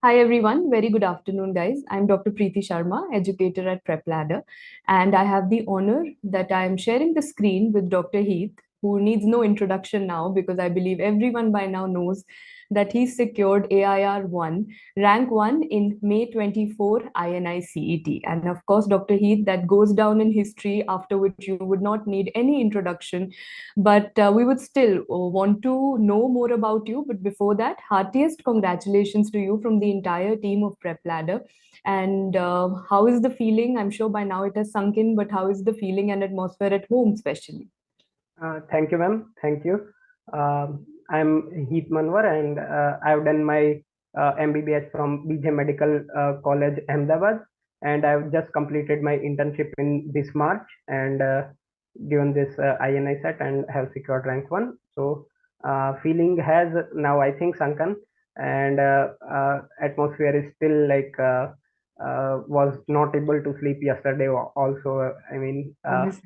Hi everyone, very good afternoon, guys. I'm Dr. Preeti Sharma, educator at Prepladder, and I have the honor that I am sharing the screen with Dr. Heath, who needs no introduction now because I believe everyone by now knows that he secured AIR 1, rank 1 in May 24 INICET. And of course, Dr. Heath, that goes down in history, after which you would not need any introduction. But we would still want to know more about you. But before that, heartiest congratulations to you from the entire team of Prep Ladder. And how is the feeling? I'm sure by now it has sunk in, but how is the feeling and atmosphere at home, especially? Thank you, ma'am. Thank you. I'm Heath Manwar, and I've done my MBBS from BJ Medical College, Ahmedabad, and I've just completed my internship in this March and given this INICET and have secured rank 1. So, feeling has now, I think, sunken, and atmosphere is still was not able to sleep yesterday also. Obviously,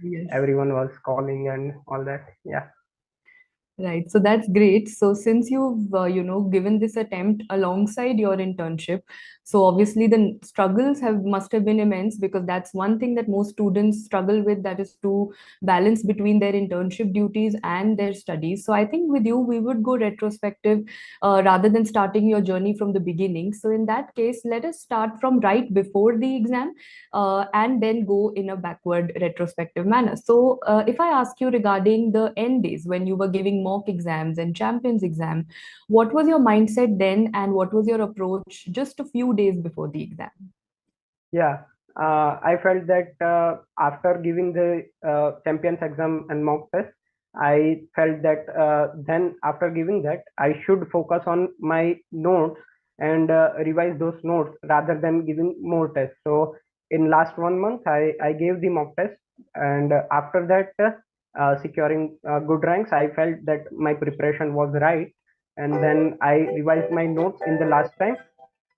yes. Everyone was calling and all that. Yeah. Right. So that's great. So since you've given this attempt alongside your internship, so obviously the struggles have must have been immense, because that's one thing that most students struggle with, that is to balance between their internship duties and their studies. So I think with you we would go retrospective rather than starting your journey from the beginning. So in that case, let us start from right before the exam and then go in a backward retrospective manner. So, if I ask you regarding the end days when you were giving mock exams and champions exam, what was your mindset then, and what was your approach just a few days before the exam? Yeah. I felt that after giving the champions exam and mock test, I felt that then after giving that, I should focus on my notes and revise those notes rather than giving more tests. So in last 1 month, I gave the mock test, and after that, securing good ranks, I felt that my preparation was right, and then I revised my notes in the last time.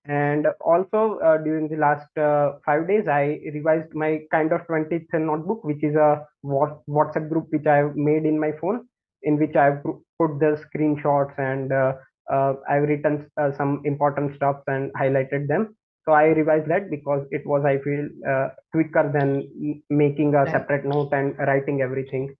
And also during the last 5 days, I revised my kind of 20th notebook, which is a WhatsApp group which I've made in my phone, in which I've put the screenshots and I've written some important stuff and highlighted them. So I revised that because it was, I feel, quicker than making a Right. separate note and writing everything.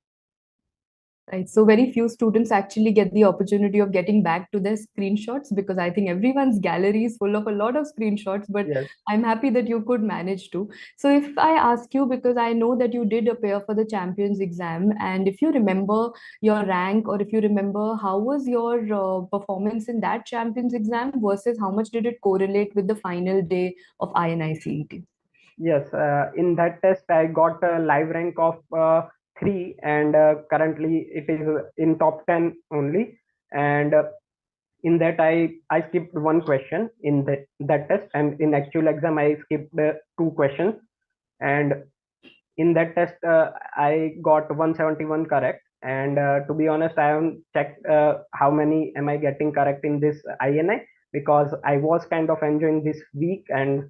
Right. So very few students actually get the opportunity of getting back to their screenshots, because I think everyone's gallery is full of a lot of screenshots, but Yes. I'm happy that you could manage to. So if I ask you, because I know that you did appear for the champions exam, and if you remember your rank, or if you remember how was your performance in that champions exam versus how much did it correlate with the final day of INICET? Yes, in that test, I got a live rank of 3, and currently it is in top 10 only. And in that, I skipped one question in that test, and in actual exam, I skipped 2 questions. And in that test, I got 171 correct. And to be honest, I haven't checked how many am I getting correct in this INI, because I was kind of enjoying this week. And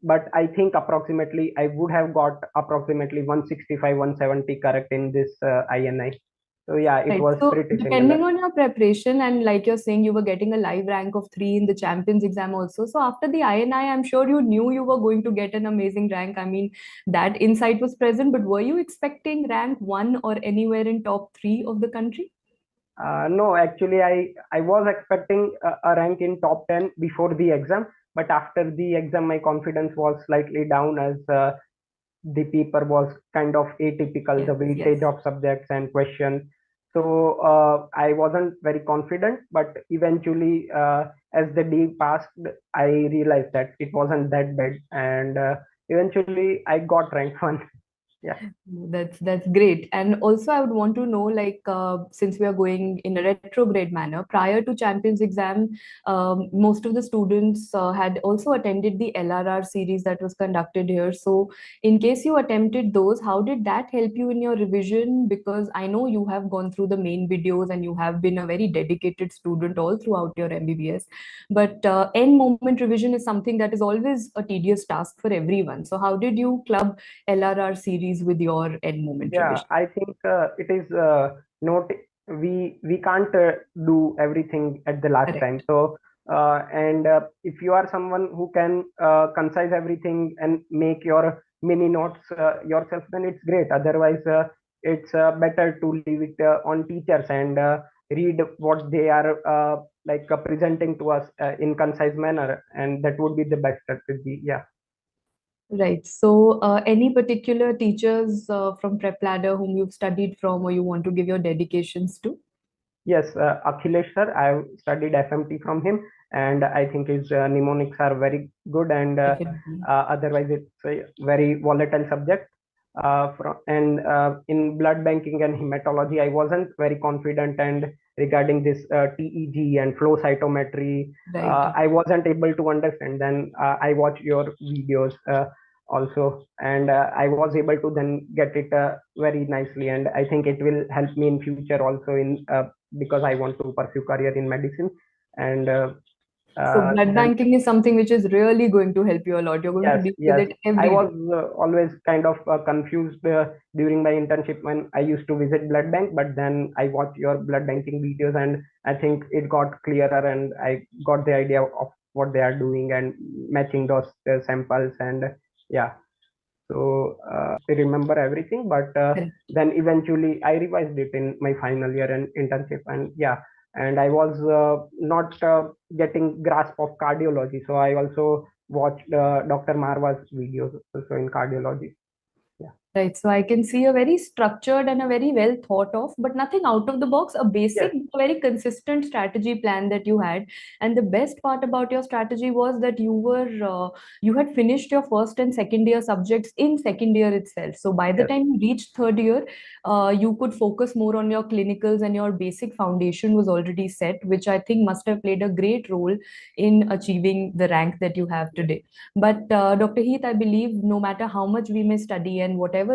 but I think approximately I would have got approximately 165, 170 correct in this INI. So yeah, it Right. was So pretty similar. depending on your preparation, and like you're saying, you were getting a live rank of 3 in the champions exam also. So after the INI, I'm sure you knew you were going to get an amazing rank. I mean, that insight was present, but were you expecting rank 1 or anywhere in top 3 of the country? No, actually, I was expecting a rank in top 10 before the exam, but after the exam, my confidence was slightly down, as the paper was kind of atypical, Yes, the yes. weightage of subjects and questions. So I wasn't very confident, but eventually, as the day passed, I realized that it wasn't that bad, and eventually I got rank 1. Yeah. That's great. And also, I would want to know, like, since we are going in a retrograde manner, prior to Champions exam, most of the students had also attended the LRR series that was conducted here. So, in case you attempted those, how did that help you in your revision? Because I know you have gone through the main videos and you have been a very dedicated student all throughout your MBBS. But end moment revision is something that is always a tedious task for everyone. So, how did you club LRR series with your end moment Yeah, revision? I think it is not, we can't do everything at the last time. Correct. So And if you are someone who can concise everything and make your mini notes yourself, then it's great. Otherwise, it's better to leave it on teachers and read what they are presenting to us in concise manner, and that would be the best strategy. Yeah. Right. So, any particular teachers from Prepladder whom you've studied from or you want to give your dedications to? Yes, Akhilesh sir, I've studied FMT from him, and I think his mnemonics are very good. And Definitely. otherwise, it's a very volatile subject. And in blood banking and hematology, I wasn't very confident. And regarding this TEG and flow cytometry, Right. I wasn't able to understand. Then I watched your videos also, and I was able to then get it very nicely. And I think it will help me in future also in because I want to pursue career in medicine. And So, blood then banking is something which is really going to help you a lot. You're going to yes, deal with yes, it I every was day. always kind of confused during my internship when I used to visit blood bank, but then I watched your blood banking videos, and I think it got clearer, and I got the idea of what they are doing and matching those samples. And yeah, so I remember everything, but Correct. then eventually I revised it in my final year and internship. And yeah, and I was not getting grasp of cardiology, so I also watched Dr. Marwa's videos also in cardiology. Yeah. Right. So I can see a very structured and a very well thought of, but nothing out of the box, a basic, Yes. very consistent strategy plan that you had. And the best part about your strategy was that you had finished your first and second year subjects in second year itself. So by the Yes. time you reached third year, you could focus more on your clinicals and your basic foundation was already set, which I think must have played a great role in achieving the rank that you have Yes. today. But Dr. Heath, I believe no matter how much we may study and whatever